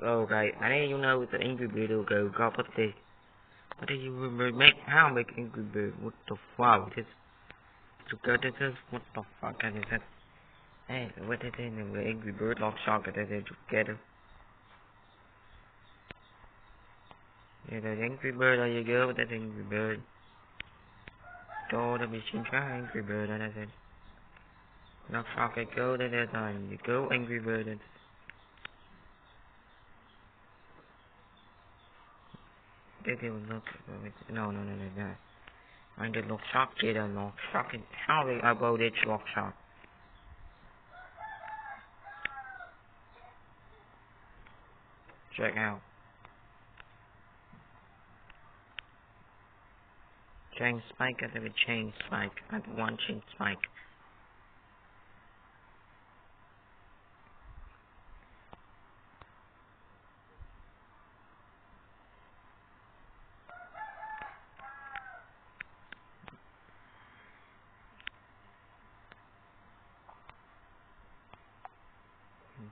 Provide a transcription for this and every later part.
Okay, I didn't even know the Angry Bird will go. God, what did you make? How make Angry Bird? What the fuck? This to go to this? What the fuck is that? Hey, what is it? The Angry Bird lock shock that they together. Yeah, the Angry Bird, there you go with that Angry Bird. Go the machine try Angry Bird, and I said, lock shock, I go to that time. You go Angry Bird. And they will look. No. I did lock shock, did a lock shock. How about it lock shock? Check out. Chain spike, I have a chain spike. I have one chain spike.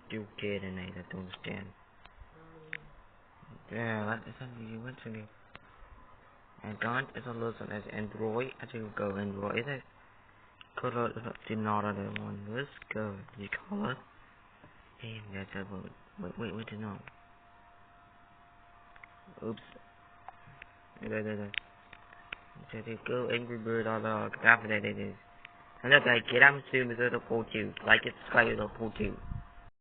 You get it, I don't understand. Yeah, what is that you want to do? And don't is a lesson as Android. I do go Android. Is it color is not the one. Let's go. You color. And that's a wait, no. Oops. There. So they go Angry Bird on the after that it is. And that's like get I'm assuming it's a 4-2. Like it's like a 4-2.